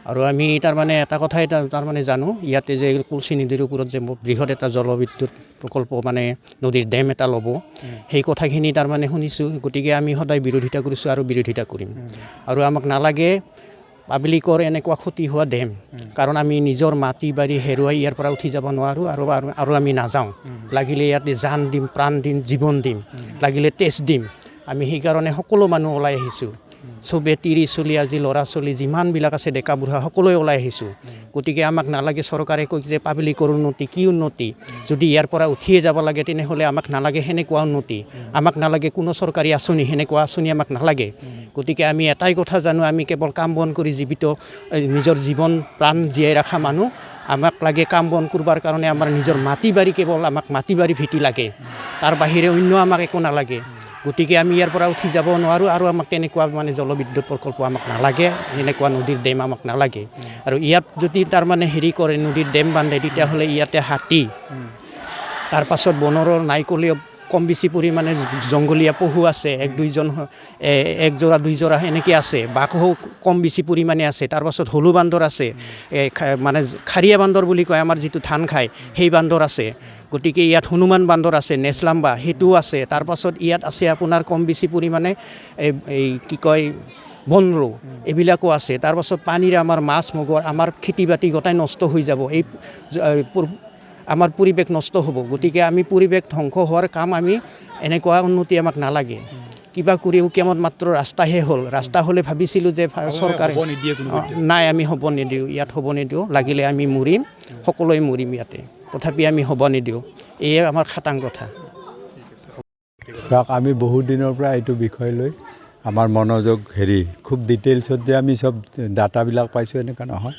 আৰু আমি তাৰমানে এটা কথাই তাৰমানে জানো ইয়াতে যে কুলচি নদীৰ ওপৰত যে বৃহৎ এটা জলবিদ্যুৎ প্ৰকল্প মানে নদীৰ ডেম এটা ল'ব সেই কথাখিনি তাৰমানে শুনিছোঁ। গতিকে আমি সদায় বিৰোধিতা কৰিছোঁ আৰু বিৰোধিতা কৰিম। আৰু আমাক নালাগে পাব্লিকৰ এনেকুৱা ক্ষতি হোৱা ডেম, কাৰণ আমি নিজৰ মাটি বাৰী হেৰুৱাই ইয়াৰ পৰা উঠি যাব নোৱাৰোঁ আৰু আমি নাযাওঁ। লাগিলে ইয়াতে জান দিম, প্ৰাণ দিম, জীৱন দিম, লাগিলে তেজ দিম। আমি সেইকাৰণে সকলো মানুহ ওলাই আহিছোঁ। চবে তিৰি চলি আজি ল'ৰা ছোৱালী যিমানবিলাক আছে ডেকা বুঢ়া সকলোৱে ওলাই আহিছোঁ। গতিকে আমাক নালাগে চৰকাৰে কয় যে পাব্লিকৰ উন্নতি কি উন্নতি, যদি ইয়াৰ পৰা উঠিয়ে যাব লাগে তেনেহ'লে আমাক নালাগে সেনেকুৱা উন্নতি, আমাক নালাগে কোনো চৰকাৰী আঁচনি, সেনেকুৱা আঁচনি আমাক নালাগে। গতিকে আমি এটাই কথা জানো, আমি কেৱল কাম বন কৰি জীৱিত নিজৰ জীৱন প্ৰাণ জীয়াই ৰখা মানুহ। আমাক লাগে কাম বন কৰবাৰ কাৰণে আমাৰ নিজৰ মাটি বাৰী, কেৱল আমাক মাটি বাৰী ভেটি লাগে, তাৰ বাহিৰে অন্য আমাক একো নালাগে। গতিকে আমি ইয়াৰ পৰা উঠি যাব নোৱাৰোঁ আৰু আমাক তেনেকুৱা মানে জলবিদ্যুৎ প্ৰকল্প আমাক নালাগে, এনেকুৱা নদীৰ ডেম আমাক নালাগে। আৰু ইয়াত যদি তাৰমানে হেৰি কৰে নদীৰ ডেম বান্ধে তেতিয়াহ'লে ইয়াতে হাতী, তাৰপাছত বনৰৰ নাইকলীয় কম বেছি পৰিমাণে জংঘলীয়া পশু আছে, একযোৰা দুইযোৰা এনেকৈ আছে, বাঘো কম বেছি পৰিমাণে আছে, তাৰপাছত হলু বান্দৰ আছে, মানে খাৰিয়া বান্দৰ বুলি কয় আমাৰ যিটো ধান খায় সেই বান্দৰ আছে। গতিকে ইয়াত হনুমান বান্দৰ আছে, নেচলাম্বা সেইটোও আছে। তাৰপাছত ইয়াত আছে আপোনাৰ কম বেছি পৰিমাণে এই কি কয় বনৰৌ, এইবিলাকো আছে। তাৰপাছত পানীৰে আমাৰ মাছ মগৰ আমাৰ খেতি বাতি গোটাই নষ্ট হৈ যাব, এই আমাৰ পৰিৱেশ নষ্ট হ'ব। গতিকে আমি পৰিৱেশ ধ্বংস হোৱাৰ কাম আমি এনেকুৱা উন্নতি আমাক নালাগে। কিবা কৰিও কেৱল মাত্ৰ ৰাস্তাহে হ'ল, ৰাস্তা হ'লে ভাবিছিলোঁ যে চৰকাৰে নাই আমি হ'ব নিদিওঁ, ইয়াত হ'ব নিদিওঁ, লাগিলে আমি মৰিম, সকলোৱে মৰিম ইয়াতে, তথাপি আমি হ'ব নিদিওঁ। এয়ে আমাৰ খাটাং কথা। আমি বহুত দিনৰ পৰা এইটো বিষয় লৈ আমাৰ মনোযোগ খুব ডিটেইলছত যে আমি চব ডাটাবিলাক পাইছোঁ এনেকুৱা নহয়,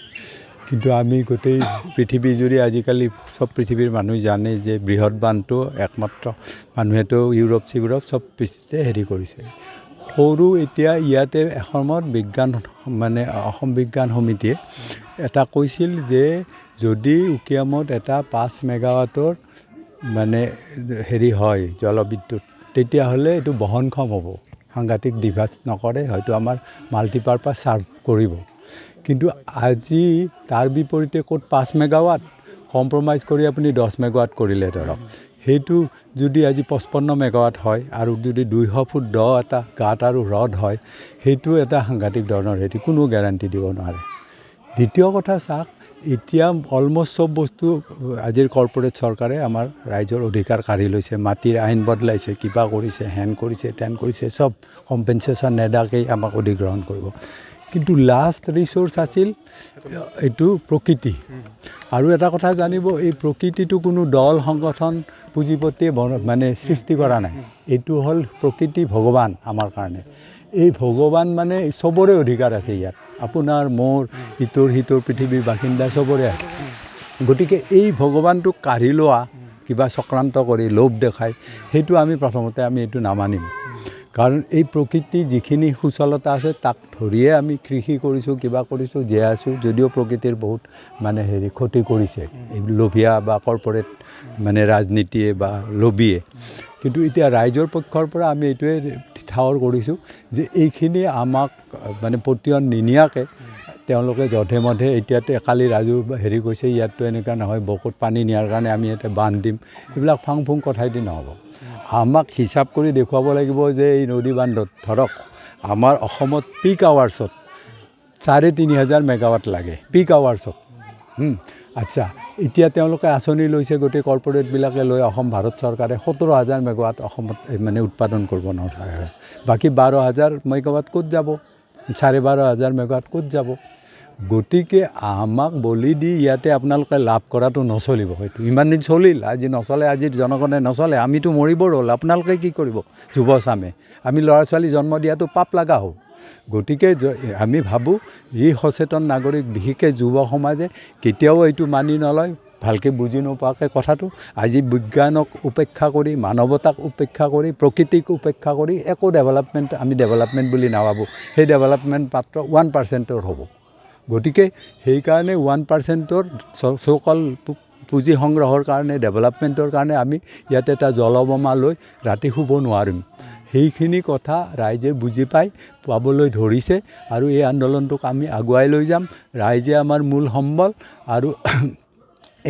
কিন্তু আমি গোটেই পৃথিৱী জুৰি আজিকালি চব পৃথিৱীৰ মানুহে জানে যে বৃহৎ বান্ধটো একমাত্ৰ মানুহেতো ইউৰোপ চিউৰোপ চব পৃথিৱীতে কৰিছে। সৰু এতিয়া ইয়াতে এসময়ত অসম বিজ্ঞান সমিতিয়ে এটা কৈছিল যে যদি উকিয়ামত এটা 5 মেগাৱাটৰ মানে হয় জলবিদ্যুৎ, তেতিয়াহ'লে এইটো বহনক্ষম হ'ব, সাংঘাতিক ডিভাইচ নকৰে, হয়তো আমাৰ মাল্টিপাৰপাছ চাৰ্ভ কৰিব। কিন্তু আজি তাৰ বিপৰীতে ক'ত 5 মেগাৱাট কম্প্ৰমাইজ কৰি আপুনি 10 মেগাৱাট কৰিলে ধৰক, সেইটো যদি আজি 55 মেগাৱাট হয় আৰু যদি 200 ফুট দ এটা গাঁত আৰু হ্ৰদ হয়, সেইটো এটা সাংঘাতিক ধৰণৰ কোনো গেৰাণ্টি দিব নোৱাৰে। দ্বিতীয় কথা চাওক, এতিয়া অলমষ্ট চব বস্তু আজিৰ কৰ্পৰেট চৰকাৰে আমাৰ ৰাইজৰ অধিকাৰ কাঢ়ি লৈছে, মাটিৰ আইন বদলাইছে, কিবা কৰিছে, হেন কৰিছে, তেন কৰিছে, চব কম্পেনচেশ্যন নেদাকেই আমাক অধিগ্ৰহণ কৰিব। কিন্তু লাষ্ট ৰিচোৰ্চ আছিল এইটো প্ৰকৃতি। আৰু এটা কথা জানিব, এই প্ৰকৃতিটো কোনো দল সংগঠন পুঁজিপতিয়ে সৃষ্টি কৰা নাই, এইটো হ'ল প্ৰকৃতি ভগৱান আমাৰ কাৰণে। এই ভগৱান মানে চবৰে অধিকাৰ আছে ইয়াত, আপোনাৰ মোৰ ইটোৰ সিটোৰ পৃথিৱীৰ বাসিন্দা চবৰে আছে। গতিকে এই ভগৱানটোক কাঢ়ি লোৱা কিবা চক্ৰান্ত কৰি লোভ দেখাই সেইটো আমি প্ৰথমতে এইটো নামানিম। কাৰণ এই প্ৰকৃতি যিখিনি সুচলতা আছে তাক ধৰিয়ে আমি কৃষি কৰিছোঁ, কিবা কৰিছোঁ, জীয়াই আছোঁ, যদিও প্ৰকৃতিৰ বহুত ক্ষতি কৰিছে এই লোভীয়া বা কৰ্পৰেট ৰাজনীতিয়ে বা লবিয়ে। কিন্তু এতিয়া ৰাইজৰ পক্ষৰ পৰা আমি এইটোৱে ঠাৱৰ কৰিছোঁ যে এইখিনি আমাক পতিয়ন নিনিয়াকৈ তেওঁলোকে যধে মধে এতিয়াতে কালি ৰাজু কৈছে ইয়াততো এনেকুৱা নহয়, বকত পানী নিয়াৰ কাৰণে আমি ইয়াতে বান্ধ দিম, এইবিলাক ফাং ফুং কথাইদি নহ'ব। আমাক হিচাপ কৰি দেখুৱাব লাগিব যে এই নদী বান্ধত ধৰক আমাৰ অসমত পিক আৱাৰ্ছত 3500 মেগাৱাট লাগে, পিক আৱাৰ্ছত। আচ্ছা, এতিয়া তেওঁলোকে আঁচনি লৈছে, গোটেই কৰ্পৰেটবিলাকে লৈ অসম ভাৰত চৰকাৰে 17,000 মেগাৱাট অসমত উৎপাদন কৰিব নোৱাৰে। বাকী 12,000 মেগাৱাট ক'ত যাব? 12,500 মেগাৱাট ক'ত যাব? গতিকে আমাক বলি দি ইয়াতে আপোনালোকে লাভ কৰাটো নচলিব। হয়তো ইমান দিন চলিল, আজি নচলে, আজিৰ জনগণে নচলে, আমিতো মৰিব ৰ'ল, আপোনালোকে কি কৰিব? যুৱচামে আমি ল'ৰা ছোৱালী জন্ম দিয়াটো পাপ লগা হ'ব। গতিকে আমি ভাবোঁ এই সচেতন নাগৰিক বিশেষকৈ যুৱ সমাজে কেতিয়াও এইটো মানি নলয়, ভালকৈ বুজি নোপোৱাকৈ কথাটো। আজি বিজ্ঞানক উপেক্ষা কৰি, মানৱতাক উপেক্ষা কৰি, প্ৰকৃতিক উপেক্ষা কৰি একো আমি ডেভেলপমেণ্ট বুলি নাভাবোঁ। সেই ডেভেলপমেণ্ট মাত্ৰ 1%ৰ হ'ব। গতিকে সেইকাৰণে 1%ৰ চৌকল পুঁজি সংগ্ৰহৰ কাৰণে, ডেভেলপমেণ্টৰ কাৰণে আমি ইয়াতে এটা জলবোমা লৈ ৰাতি শুব নোৱাৰিম। সেইখিনি কথা ৰাইজে বুজি পাবলৈ ধৰিছে আৰু এই আন্দোলনটোক আমি আগুৱাই লৈ যাম। ৰাইজে আমাৰ মূল সম্বল আৰু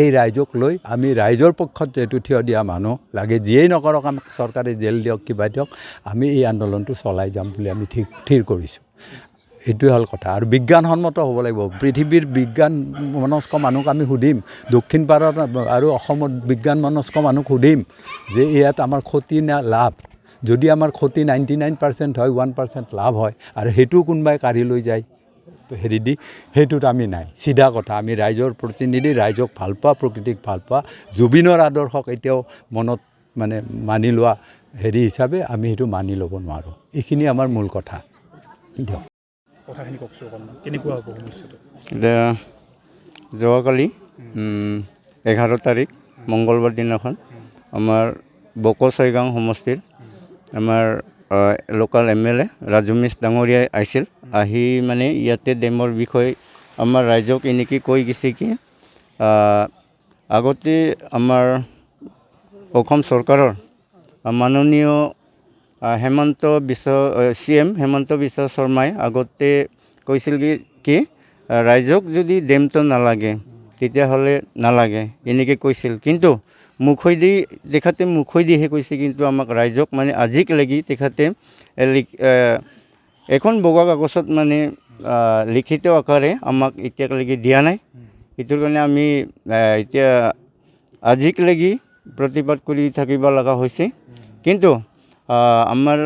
এই ৰাইজক লৈ আমি ৰাইজৰ পক্ষত যেহেতু থিয় দিয়া মানুহ লাগে, যিয়েই নকৰক আমাক চৰকাৰে জেল দিয়ক কিবা দিয়ক, আমি এই আন্দোলনটো চলাই যাম বুলি আমি থিৰ কৰিছোঁ। এইটোৱে হ'ল কথা। আৰু বিজ্ঞানসন্মত হ'ব লাগিব। পৃথিৱীৰ বিজ্ঞান মনস্ক মানুহক আমি সুধিম, দক্ষিণ পাৰত আৰু অসমত বিজ্ঞান মনস্ক মানুহক সুধিম যে ইয়াত আমাৰ ক্ষতি নে লাভ। যদি আমাৰ ক্ষতি 99% হয়, 1% লাভ হয়, আৰু সেইটো কোনোবাই কাঢ়ি লৈ যায় হেৰি দি, সেইটোত আমি নাই। চিধা কথা, আমি ৰাইজৰ প্ৰতিনিধি, ৰাইজক ভাল পোৱা, প্ৰকৃতিক ভাল পোৱা, জুবিনৰ আদৰ্শক এতিয়াও মনত মানে মানি লোৱা হেৰি হিচাপে আমি সেইটো মানি ল'ব নোৱাৰোঁ। এইখিনি আমাৰ মূল কথা। দিয়ক কথাখিনি কওকচোন অকণমান, কেনেকুৱা হ'ব সমস্যাটো? এতিয়া যোৱাকালি 11 তাৰিখ মংগলবাৰ দিনাখন আমাৰ বকছাইগাঁও সমষ্টিৰ আমাৰ লোকেল MLA ৰাজু মিছ ডাঙৰীয়াই আহিছিল। আহি মানে ইয়াতে ডেমৰ বিষয়ে আমাৰ ৰাইজক এনেকৈ কৈ গৈছে কি আগতে আমাৰ অসম চৰকাৰৰ মাননীয় CM হেমন্ত বিশ্ব শৰ্মাই আগতে কৈছিল কি ৰাইজক যদি ডেমটো নালাগে তেতিয়াহ'লে নালাগে এনেকৈ কৈছিল। কিন্তু মুখেদিহে কৈছে, কিন্তু আমাক ৰাইজক মানে আজিলৈকে তেখেতে এখন বগা কাগজত মানে লিখিত আকাৰে আমাক এতিয়ালৈকে দিয়া নাই। সেইটোৰ কাৰণে আমি এতিয়া আজিলৈকে প্ৰতিবাদ কৰি থাকিব লগা হৈছে। কিন্তু আমাৰ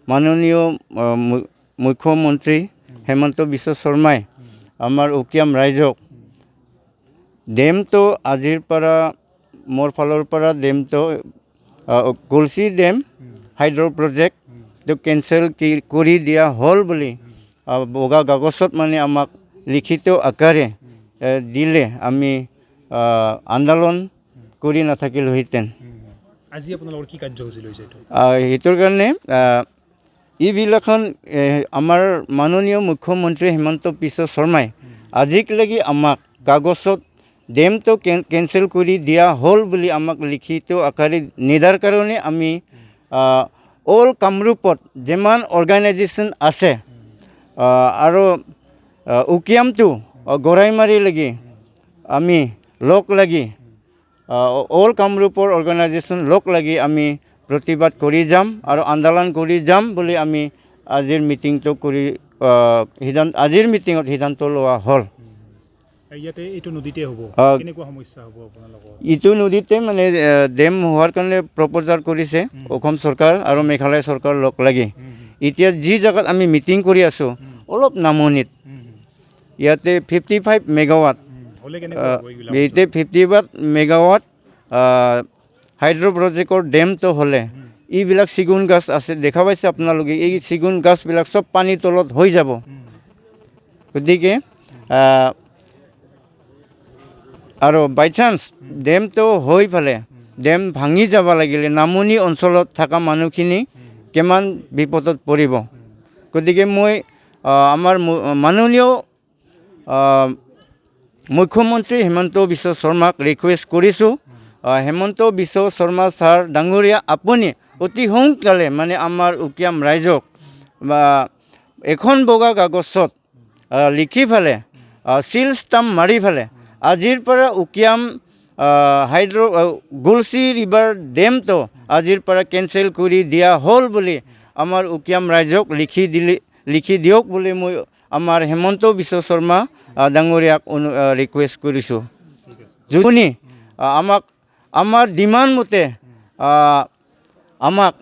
মাননীয় মুখ্যমন্ত্ৰী হেমন্ত বিশ্ব শৰ্মাই আমাৰ উকিয়াম ৰাইজক ডেমটো আজিৰ পৰা মোৰ ফালৰ পৰা ডেমটো কুলচি ডেম হাইড্ৰ' প্ৰজেক্টটো কেঞ্চেল কৰি দিয়া হ'ল বুলি বগা কাগজত মানে আমাক লিখিত আকাৰে দিলে আমি আন্দোলন কৰি নাথাকিলোহেঁতেন। আজি আপোনালোকৰ কি কাৰ্যসূচী লৈছে এইটো? সেইটোৰ কাৰণে এইবিলাখন আমাৰ মাননীয় মুখ্যমন্ত্ৰী হেমন্ত বিশ্ব শৰ্মাই আজিলৈকে আমাক কাগজত ডেমটো কেঞ্চেল কৰি দিয়া হ'ল বুলি আমাক লিখিত আকাৰে নিদাৰ কাৰণে আমি অল কামৰূপত যিমান অৰ্গেনাইজেশ্যন আছে আৰু উকিয়ামটো গৰাইমাৰীলৈকে আমি লগ লাগি অল কামৰূপৰ অৰ্গেনাইজেশ্যন লগ লাগি আমি প্ৰতিবাদ কৰি যাম আৰু আন্দোলন কৰি যাম বুলি আমি আজিৰ মিটিঙত সিদ্ধান্ত লোৱা হ'ল। ইয়াতে এইটো নদীতে হ'ব, কেনেকুৱা সমস্যা হ'ব আপোনালোকৰ? ইটো নদীতে মানে ডেম হোৱাৰ কাৰণে প্ৰপ'জাৰ কৰিছে অসম চৰকাৰ আৰু মেঘালয় চৰকাৰ লগ লাগি। এতিয়া যি জেগাত আমি মিটিং কৰি আছোঁ অলপ নামনিত, ইয়াতে 55 মেগাৱাট, ইয়াতে 55 মেগাৱাট হাইড্ৰ' প্ৰজেক্টৰ ডেমটো হ'লে এইবিলাক চেগুন গছ আছে, দেখা পাইছে আপোনালোকে, এই চেগুন গছবিলাক চব পানীৰ তলত হৈ যাব। গতিকে আৰু বাই চান্স ডেমটো হৈ পেলাই ডেম ভাঙি যাব লাগিলে নামনি অঞ্চলত থকা মানুহখিনি কিমান বিপদত পৰিব। গতিকে মই আমাৰ মাননীয় মুখ্যমন্ত্ৰী হেমন্ত বিশ্ব শৰ্মাক ৰিকুৱেষ্ট কৰিছোঁ, হেমন্ত বিশ্ব শৰ্মা ছাৰ ডাঙৰীয়া, আপুনি অতি সোনকালে মানে আমাৰ উকিয়াম ৰাইজক এখন বগা কাগজত লিখি পেলাই চিল ষ্টাম্প মাৰি পেলাই আজিৰ পৰা উকিয়াম গুলচি ৰিভাৰ ডেমটো আজিৰ পৰা কেঞ্চেল কৰি দিয়া হ'ল বুলি আমাৰ উকিয়াম ৰাইজক লিখি দিয়ক বুলি মই আমাৰ হেমন্ত বিশ্ব শৰ্মা ডাঙৰীয়াক ৰিকুৱেষ্ট কৰিছোঁ। যদি আমাৰ ডিমাণ্ড মতে আমাক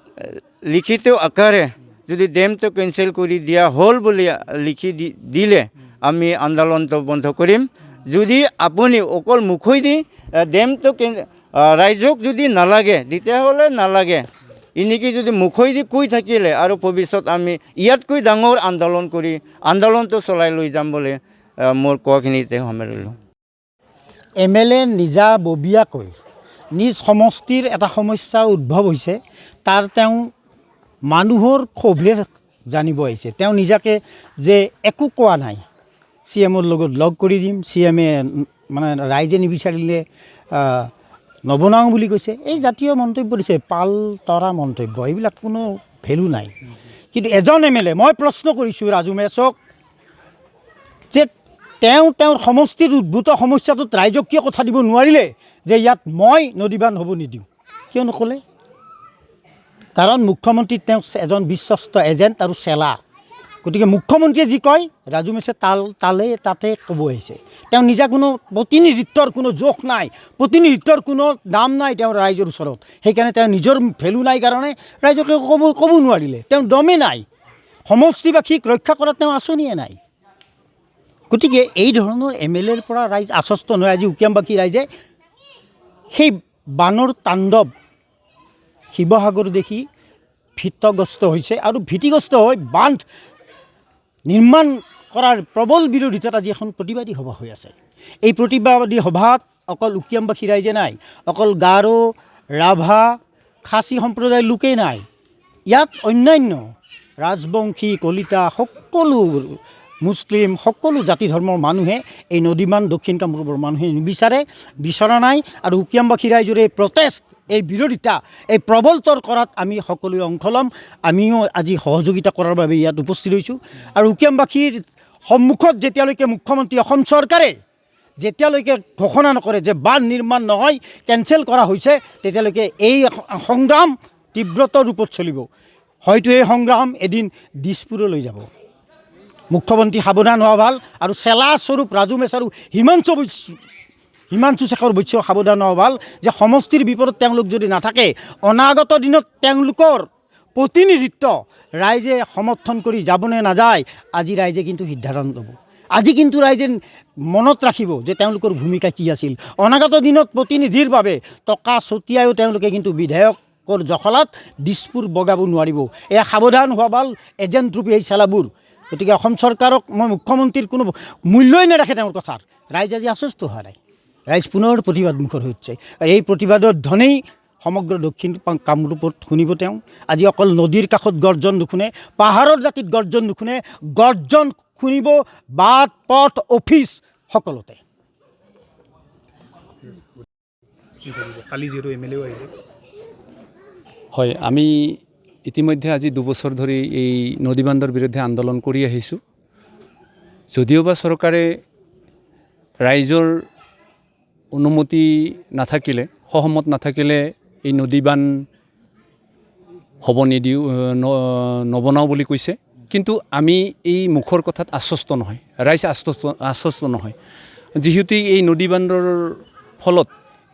লিখিত আকাৰে যদি ডেমটো কেঞ্চেল কৰি দিয়া হ'ল বুলি লিখি দিলে আমি আন্দোলনটো বন্ধ কৰিম। যদি আপুনি অকল মুখেদি ডেমটো ৰাইজক যদি নালাগে তেতিয়াহ'লে নালাগে, এনেকৈ যদি মুখেদি কৈ থাকিলে আৰু ভৱিষ্যত আমি ইয়াতকৈ ডাঙৰ আন্দোলনটো চলাই লৈ যাম বুলি মোৰ কোৱাখিনিতে সামৰিলোঁ। MLA নিজাববীয়াকৈ নিজ সমষ্টিৰ এটা সমস্যা উদ্ভৱ হৈছে, তাৰ তেওঁ মানুহৰ ক্ষোভে জানিব আহিছে। তেওঁ নিজাকে যে একো কোৱা নাই, CMৰ লগত লগ কৰি দিম, CMে মানে ৰাইজে নিবিচাৰিলে নবনাওঁ বুলি কৈছে। এই জাতীয় মন্তব্য দিছে, পাল তৰা মন্তব্য, এইবিলাক কোনো ভেলু নাই। কিন্তু এজন MLA মই প্ৰশ্ন কৰিছোঁ ৰাজু মেছক যে তেওঁৰ সমষ্টিৰ উদ্ভূত সমস্যাটোত ৰাইজক কিয় কথা দিব নোৱাৰিলে যে ইয়াত মই নদীবান্ধ হ'ব নিদিওঁ, কিয় নক'লে? কাৰণ মুখ্যমন্ত্ৰী তেওঁ এজন বিশ্বস্ত এজেণ্ট আৰু চেলা। গতিকে মুখ্যমন্ত্ৰীয়ে যি কয় ৰাজু মেছে তাতে ক'ব আহিছে। তেওঁ নিজা কোনো প্ৰতিনিধিত্বৰ কোনো জোখ নাই, প্ৰতিনিধিত্বৰ কোনো দাম নাই তেওঁৰ ৰাইজৰ ওচৰত। সেইকাৰণে তেওঁ নিজৰ ভেলু নাই কাৰণে ৰাইজকে ক'ব নোৱাৰিলে। তেওঁ দমে নাই, সমষ্টিবাসীক ৰক্ষা কৰাত তেওঁ আঁচনিয়ে নাই। গতিকে এই ধৰণৰ MLAৰ পৰা ৰাইজ আশ্বস্ত নহয়। আজি উকিয়ামবাসী ৰাইজে সেই বানৰ তাণ্ডৱ শিৱসাগৰ দেখি ভীতগ্ৰস্ত হৈছে আৰু ভীতিগ্ৰস্ত হৈ বান্ধ নিৰ্মাণ কৰাৰ প্ৰবল বিৰোধিতাত আজি এখন প্ৰতিবাদী সভা হৈ আছে। এই প্ৰতিবাদী সভাত অকল উকিয়ামবাসী ৰাইজে নাই, অকল গাৰো, ৰাভা, খাচী সম্প্ৰদায়ৰ লোকেই নাই, ইয়াত অন্যান্য ৰাজবংশী, কলিতা, সকলো মুছলিম, সকলো জাতি ধৰ্মৰ মানুহে এই নদীবান্ধ দক্ষিণ কামৰূপৰ মানুহে বিচৰা নাই। আৰু উকিয়ামবাসী ৰাইজৰ এই প্ৰটেষ্ট, এই বিৰোধিতা, এই প্ৰবলতৰ কৰাত আমি সকলোৱে অংশ ল'ম। আমিও আজি সহযোগিতা কৰাৰ বাবে ইয়াত উপস্থিত হৈছোঁ। আৰু উকিয়ামবাসীৰ সন্মুখত যেতিয়ালৈকে মুখ্যমন্ত্ৰী অসম চৰকাৰে যেতিয়ালৈকে ঘোষণা নকৰে যে বান্ধ নিৰ্মাণ নহয়, কেঞ্চেল কৰা হৈছে, তেতিয়ালৈকে এই সংগ্ৰাম তীব্ৰতৰ ৰূপত চলিব। হয়তো এই সংগ্ৰাম এদিন দিছপুৰলৈ যাব। মুখ্যমন্ত্ৰী সাৱধান হোৱা ভাল আৰু চেলাস্বৰূপ ৰাজু মেছ আৰু হিমাংশু শেখৰ বৈশ্য সাৱধান হোৱা ভাল যে সমষ্টিৰ বিপদত তেওঁলোক যদি নাথাকে, অনাগত দিনত তেওঁলোকৰ প্ৰতিনিধিত্ব ৰাইজে সমৰ্থন কৰি যাবনে নাযায়, আজি ৰাইজে কিন্তু সিদ্ধান্ত ল'ব। আজি কিন্তু ৰাইজে মনত ৰাখিব যে তেওঁলোকৰ ভূমিকা কি আছিল। অনাগত দিনত প্ৰতিনিধিৰ বাবে টকা ছটিয়াইও তেওঁলোকে কিন্তু বিধায়কৰ জখলাত দিছপুৰ বগাব নোৱাৰিব। এয়া সাৱধান হোৱা ভাল এজেণ্ট ৰূপী এই চেলাবোৰ। গতিকে অসম চৰকাৰক মই মুখ্যমন্ত্ৰীৰ কোনো মূল্যই নেৰাখে তেওঁৰ কথাৰ। ৰাইজ আজি আশ্বস্ত হোৱা নাই, ৰাইজ পুনৰ প্ৰতিবাদমুখৰ হৈছে। আৰু এই প্ৰতিবাদৰ ধ্বনি সমগ্ৰ দক্ষিণ কামৰূপত শুনিব তেওঁ। আজি অকল নদীৰ কাষত গৰ্জন নুশুনে, পাহাৰৰ দাঁতিত গৰ্জন নুশুনে, গৰ্জন শুনিব বাট, পথ, অফিচ সকলোতে। কালি যিহেতু MLAও আহিলে, হয়, আমি ইতিমধ্যে আজি 2 বছৰ ধৰি এই নদীবান্ধৰ বিৰুদ্ধে আন্দোলন কৰি আহিছোঁ। যদিওবা চৰকাৰে ৰাইজৰ অনুমতি নাথাকিলে, সহমত নাথাকিলে এই নদীবান্ধ হ'ব নিদিওঁ, নবনাওঁ বুলি কৈছে, কিন্তু আমি এই মুখৰ কথাত আশ্বস্ত নহয়, ৰাইজ আশ্বস্ত নহয়। যিহেতু এই নদীবান্ধৰ ফলত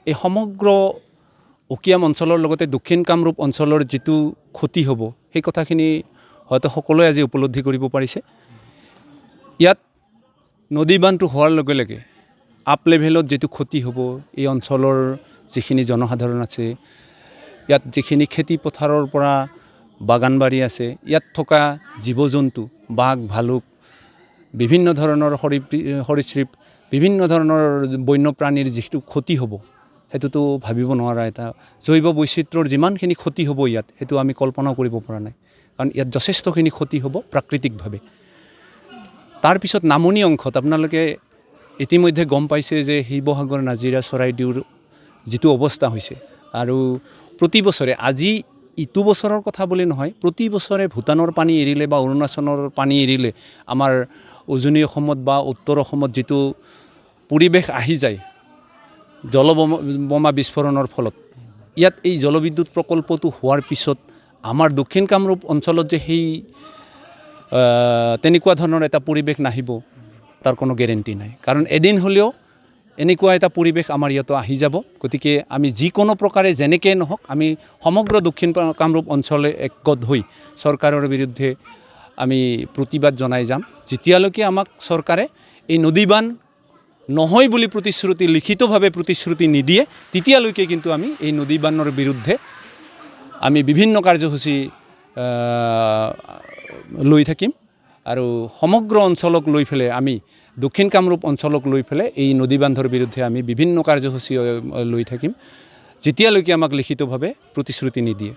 এই সমগ্ৰ উকিয়াম অঞ্চলৰ লগতে দক্ষিণ কামৰূপ অঞ্চলৰ যিটো ক্ষতি হ'ব, সেই কথাখিনি হয়তো সকলোৱে আজি উপলব্ধি কৰিব পাৰিছে। ইয়াত নদীবান্ধটো হোৱাৰ লগে লগে আপ লেভেলত যিটো ক্ষতি হ'ব, এই অঞ্চলৰ যিখিনি জনসাধাৰণ আছে, ইয়াত যিখিনি খেতি পথাৰৰ পৰা বাগানবাৰী আছে, ইয়াত থকা জীৱ জন্তু, বাঘ, ভালুক, বিভিন্ন ধৰণৰ সৰীসৃপ, বিভিন্ন ধৰণৰ বন্যপ্ৰাণীৰ যিটো ক্ষতি হ'ব, সেইটোতো ভাবিব নোৱাৰা। এটা জৈৱ বৈচিত্ৰ্যৰ যিমানখিনি ক্ষতি হ'ব ইয়াত, সেইটো আমি কল্পনাও কৰিব পৰা নাই। কাৰণ ইয়াত যথেষ্টখিনি ক্ষতি হ'ব প্ৰাকৃতিকভাৱে। তাৰপিছত নামনি অংশত আপোনালোকে ইতিমধ্যে গম পাইছে যে শিৱসাগৰ, নাজিৰা, চৰাইদেউৰ যিটো অৱস্থা হৈছে। আৰু প্ৰতি বছৰে, আজি ইটো বছৰৰ কথা বুলি নহয়, প্ৰতি বছৰে ভূটানৰ পানী এৰিলে বা অৰুণাচলৰ পানী এৰিলে আমাৰ উজনি অসমত বা উত্তৰ অসমত যিটো পৰিৱেশ আহি যায় জলবোমা বিস্ফোৰণৰ ফলত, ইয়াত এই জলবিদ্যুৎ প্ৰকল্পটো হোৱাৰ পিছত আমাৰ দক্ষিণ কামৰূপ অঞ্চলত যে সেই তেনেকুৱা ধৰণৰ এটা পৰিৱেশ নাহিব, তাৰ কোনো গেৰেণ্টি নাই। কাৰণ এদিন হ'লেও এনেকুৱা এটা পৰিৱেশ আমাৰ ইয়াতো আহি যাব। গতিকে আমি যিকোনো প্ৰকাৰে যেনেকৈ নহওক, আমি সমগ্ৰ দক্ষিণ কামৰূপ অঞ্চলে একগোট হৈ চৰকাৰৰ বিৰুদ্ধে আমি প্ৰতিবাদ জনাই যাম। যেতিয়ালৈকে আমাক চৰকাৰে এই নদীবান্ধ নহয় বুলি প্ৰতিশ্ৰুতি, লিখিতভাৱে প্ৰতিশ্ৰুতি নিদিয়ে, তেতিয়ালৈকে কিন্তু আমি এই নদীবান্ধৰ বিৰুদ্ধে আমি বিভিন্ন কাৰ্যসূচী লৈ থাকিম। আৰু সমগ্ৰ অঞ্চলক লৈ পেলাই, আমি দক্ষিণ কামৰূপ অঞ্চলক লৈ পেলাই এই নদীবান্ধৰ বিৰুদ্ধে আমি বিভিন্ন কাৰ্যসূচী লৈ থাকিম, যেতিয়ালৈকে আমাক লিখিতভাৱে প্ৰতিশ্ৰুতি নিদিয়ে।